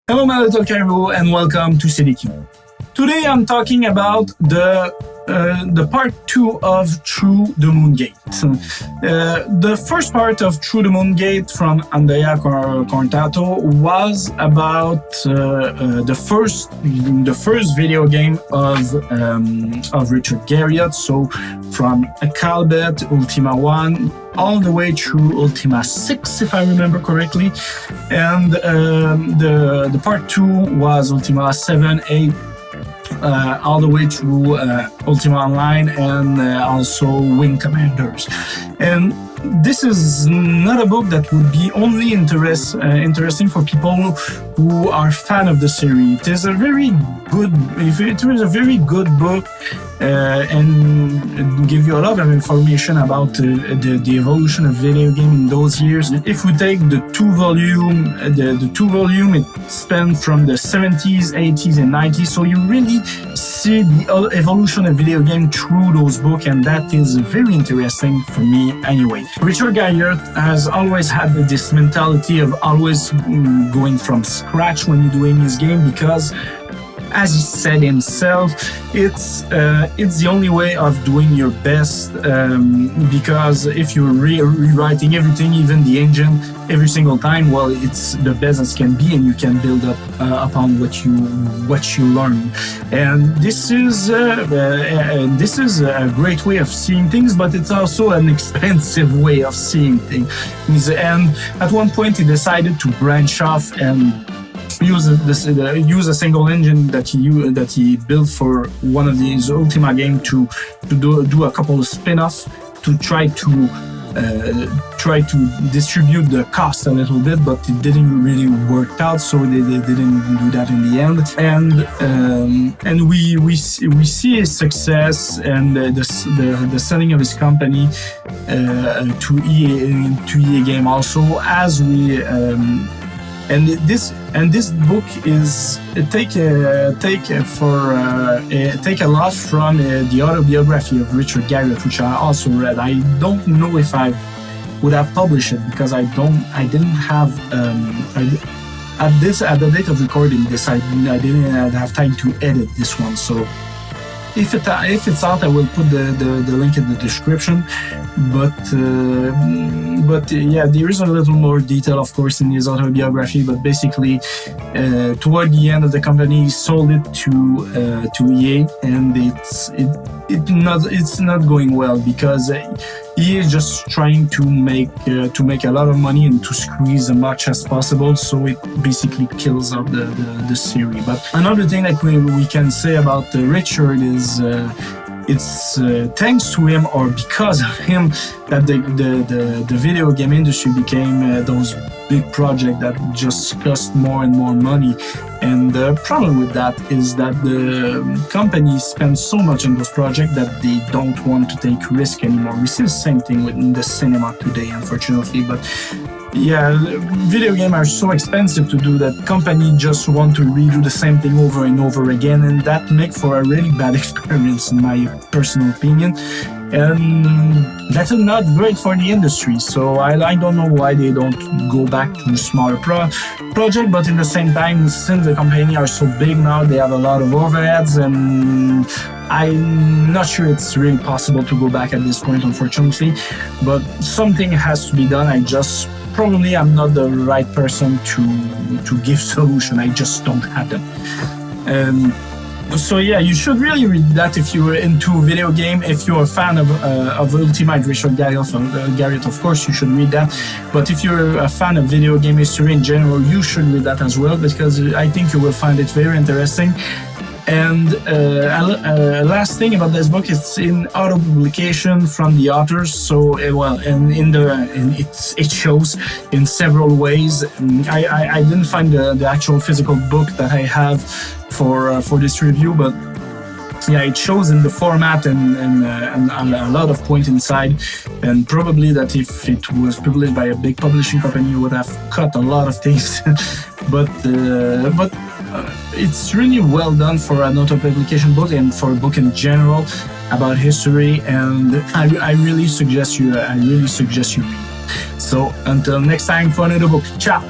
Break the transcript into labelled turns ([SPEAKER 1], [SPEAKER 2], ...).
[SPEAKER 1] Hello, my little caribou, and welcome to CDQ. Today I'm talking about the part 2 of Trough the Moongate. The first part of Trough the Moongate from Andrea Contato was about the first video game of Richard Garriott. So from Calbet, Ultima 1, all the way through Ultima 6, if I remember correctly. And the part 2 was Ultima 7, 8, all the way through Ultima Online and also Wing Commanders. And this is not a book that would be only interesting for people who are fan of the series. It is a very good book and give you a lot of information about the evolution of video game in those years. If we take the two volume, it spanned from the 70s, 80s, and 90s. So you really see the evolution of video game through those books, and that is very interesting for me anyway. Richard Garriott has always had this mentality of always going from scratch when you're doing his game, because as he said himself, it's the only way of doing your best, because if you're rewriting everything, even the engine, every single time, well, it's the best as can be, and you can build up upon what you learn. And this is a great way of seeing things, but it's also an expensive way of seeing things. And at one point, he decided to branch off and use a single engine that he built for one of these Ultima games to do a couple of spin-offs to try to distribute the cost a little bit, but it didn't really work out, so they didn't do that in the end. And we see his success and the selling of his company to EA game also, as we and this book is take a lot from the autobiography of Richard Garriott, which I also read. I don't know if I would have published it, because I didn't have at the date of recording this, I didn't have time to edit this one. So if it's out, I will put the link in the description. But yeah, there is a little more detail, of course, in his autobiography. But basically, toward the end of the company, he sold it to EA, and it's not going well, because EA is just trying to make a lot of money and to squeeze as much as possible. So it basically kills out the series. But another thing that we can say about Richard is it's thanks to him, or because of him, that the video game industry became those big projects that just cost more and more money. And the problem with that is that the companies spend so much on those projects that they don't want to take risk anymore. We see the same thing within the cinema today, unfortunately. But yeah, video games are so expensive to do that companies just want to redo the same thing over and over again, and that makes for a really bad experience, in my personal opinion. And that's not great for the industry. So I don't know why they don't go back to smaller project, but in the same time, since the company are so big now, they have a lot of overheads, and I'm not sure it's really possible to go back at this point, unfortunately. But something has to be done. I'm not the right person to give solution. I just don't have them. So yeah, you should really read that if you're into video game. If you're a fan of Ultima Richard Garriott, of course you should read that. But if you're a fan of video game history in general, you should read that as well, because I think you will find it very interesting. And last thing about this book, it's in auto publication from the authors. So it shows in several ways. I didn't find the actual physical book that I have for this review, but yeah, it shows in the format and a lot of points inside. And probably that if it was published by a big publishing company, you would have cut a lot of things. but it's really well done for an auto-publication book and for a book in general about history, and I really suggest you read. So until next time for another book, ciao!